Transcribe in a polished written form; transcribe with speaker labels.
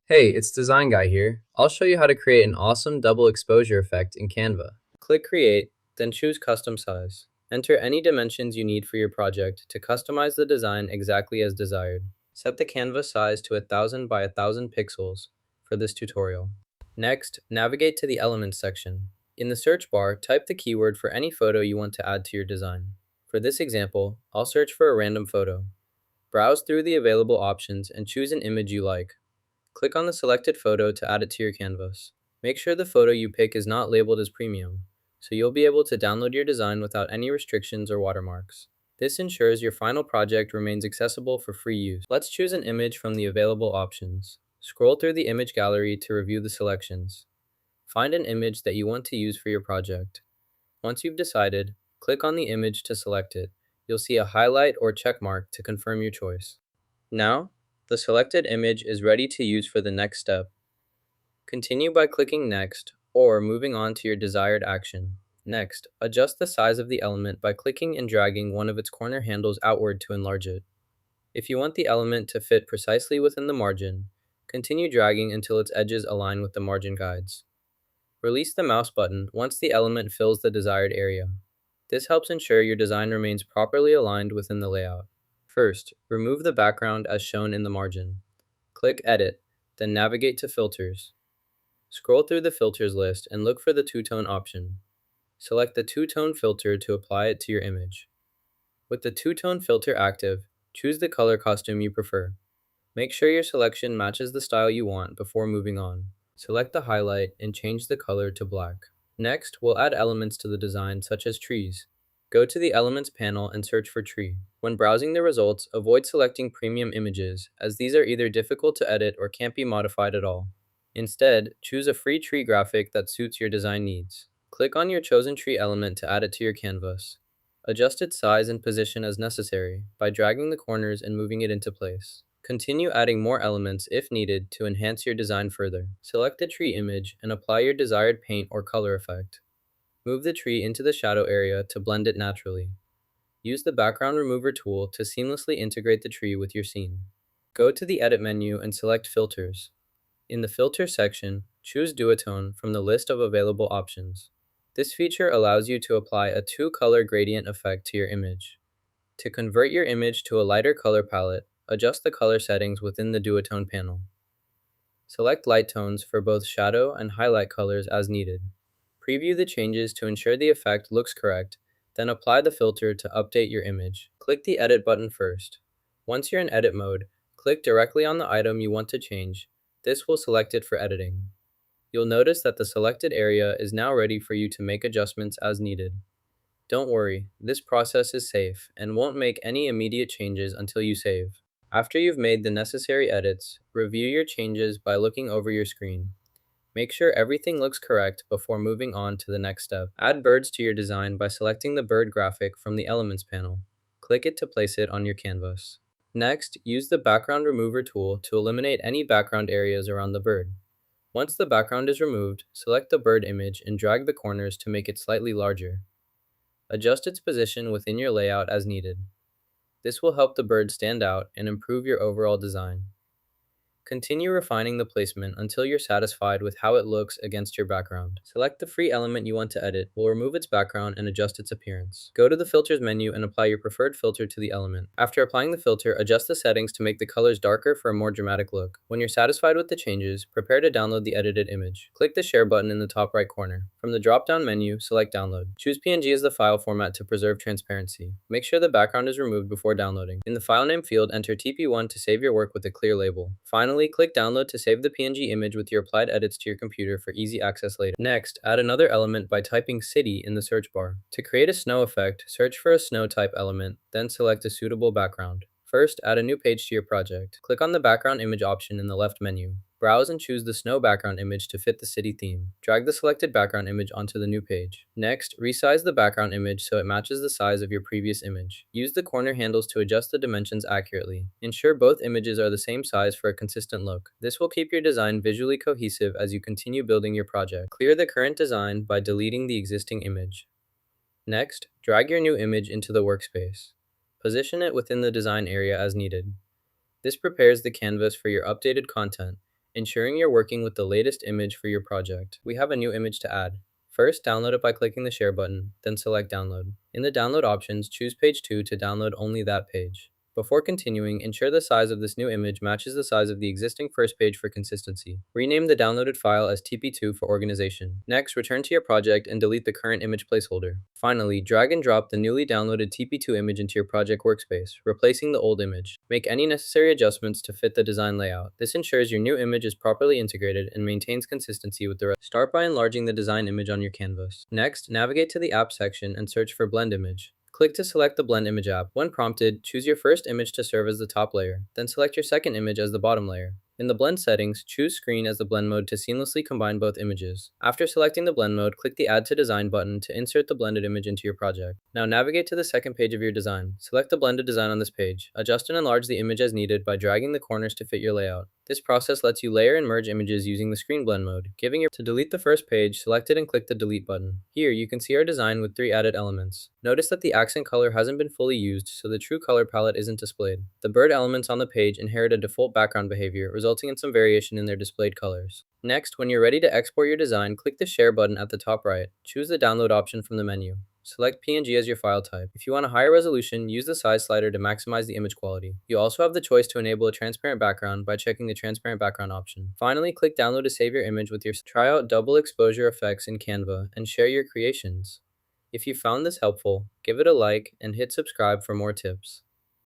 Speaker 1: Hey, it's Design Guy here. I'll show you how to create an awesome double exposure effect in Canva. Click Create, then choose Custom Size. Enter any dimensions you need for your project to customize the design exactly as desired. Set the canvas size to 1000 by 1000 pixels for this tutorial. Next, navigate to the Elements section. In the search bar, type the keyword for any photo you want to add to your design. For this example, I'll search for a random photo. Browse through the available options and choose an image you like. Click on the selected photo to add it to your canvas. Make sure the photo you pick is not labeled as premium, so you'll be able to download your design without any restrictions or watermarks. This ensures your final project remains accessible for free use. Let's choose an image from the available options. Scroll through the image gallery to review the selections. Find an image that you want to use for your project. Once you've decided, click on the image to select it. You'll see a highlight or check mark to confirm your choice. Now, the selected image is ready to use for the next step. Continue by clicking Next or moving on to your desired action. Next, adjust the size of the element by clicking and dragging one of its corner handles outward to enlarge it. If you want the element to fit precisely within the margin, continue dragging until its edges align with the margin guides. Release the mouse button once the element fills the desired area. This helps ensure your design remains properly aligned within the layout. First, remove the background as shown in the margin. Click Edit, then navigate to Filters. Scroll through the filters list and look for the two-tone option. Select the two-tone filter to apply it to your image. With the two-tone filter active, choose the color costume you prefer. Make sure your selection matches the style you want before moving on. Select the highlight and change the color to black. Next, we'll add elements to the design such as trees. Go to the Elements panel and search for tree. When browsing the results, avoid selecting premium images, as these are either difficult to edit or can't be modified at all. Instead, choose a free tree graphic that suits your design needs. Click on your chosen tree element to add it to your canvas. Adjust its size and position as necessary by dragging the corners and moving it into place. Continue adding more elements if needed to enhance your design further. Select the tree image and apply your desired paint or color effect. Move the tree into the shadow area to blend it naturally. Use the background remover tool to seamlessly integrate the tree with your scene. Go to the Edit menu and select Filters. In the Filter section, choose Duotone from the list of available options. This feature allows you to apply a two-color gradient effect to your image. To convert your image to a lighter color palette, adjust the color settings within the Duotone panel. Select light tones for both shadow and highlight colors as needed. Preview the changes to ensure the effect looks correct, then apply the filter to update your image. Click the Edit button first. Once you're in edit mode, click directly on the item you want to change. This will select it for editing. You'll notice that the selected area is now ready for you to make adjustments as needed. Don't worry, this process is safe and won't make any immediate changes until you save. After you've made the necessary edits, review your changes by looking over your screen. Make sure everything looks correct before moving on to the next step. Add birds to your design by selecting the bird graphic from the Elements panel. Click it to place it on your canvas. Next, use the background remover tool to eliminate any background areas around the bird. Once the background is removed, select the bird image and drag the corners to make it slightly larger. Adjust its position within your layout as needed. This will help the bird stand out and improve your overall design. Continue refining the placement until you're satisfied with how it looks against your background. Select the free element you want to edit. We'll remove its background and adjust its appearance. Go to the Filters menu and apply your preferred filter to the element. After applying the filter, adjust the settings to make the colors darker for a more dramatic look. When you're satisfied with the changes, prepare to download the edited image. Click the Share button in the top right corner. From the drop-down menu, select Download. Choose PNG as the file format to preserve transparency. Make sure the background is removed before downloading. In the file name field, enter TP1 to save your work with a clear label. Finally, click Download to save the PNG image with your applied edits to your computer for easy access later. Next, add another element by typing City in the search bar. To create a snow effect, search for a snow type element, then select a suitable background. First, add a new page to your project. Click on the background image option in the left menu. Browse and choose the snow background image to fit the city theme. Drag the selected background image onto the new page. Next, resize the background image so it matches the size of your previous image. Use the corner handles to adjust the dimensions accurately. Ensure both images are the same size for a consistent look. This will keep your design visually cohesive as you continue building your project. Clear the current design by deleting the existing image. Next, drag your new image into the workspace. Position it within the design area as needed. This prepares the canvas for your updated content ensuring you're working with the latest image for your project. We have a new image to add. First, download it by clicking the Share button, then select Download. In the Download options, choose Page 2 to download only that page. Before continuing, ensure the size of this new image matches the size of the existing first page for consistency. Rename the downloaded file as TP2 for organization. Next, return to your project and delete the current image placeholder. Finally, drag and drop the newly downloaded TP2 image into your project workspace, replacing the old image. Make any necessary adjustments to fit the design layout. This ensures your new image is properly integrated and maintains consistency with the rest. Start by enlarging the design image on your canvas. Next, navigate to the App section and search for Blend Image. Click to select the Blend Image app. When prompted, choose your first image to serve as the top layer, then select your second image as the bottom layer. In the blend settings, choose Screen as the blend mode to seamlessly combine both images. After selecting the blend mode, click the Add to Design button to insert the blended image into your project. Now navigate to the second page of your design. Select the blended design on this page. Adjust and enlarge the image as needed by dragging the corners to fit your layout. This process lets you layer and merge images using the screen blend mode. To delete the first page, select it and click the Delete button. Here, you can see our design with 3 added elements. Notice that the accent color hasn't been fully used, so the true color palette isn't displayed. The bird elements on the page inherit a default background behavior, resulting in some variation in their displayed colors. Next, when you're ready to export your design, click the Share button at the top right. Choose the Download option from the menu. Select PNG as your file type. If you want a higher resolution, use the size slider to maximize the image quality. You also have the choice to enable a transparent background by checking the transparent background option. Finally, click Download to save your image with your Try out double exposure effects in Canva and share your creations. If you found this helpful, give it a like and hit subscribe for more tips.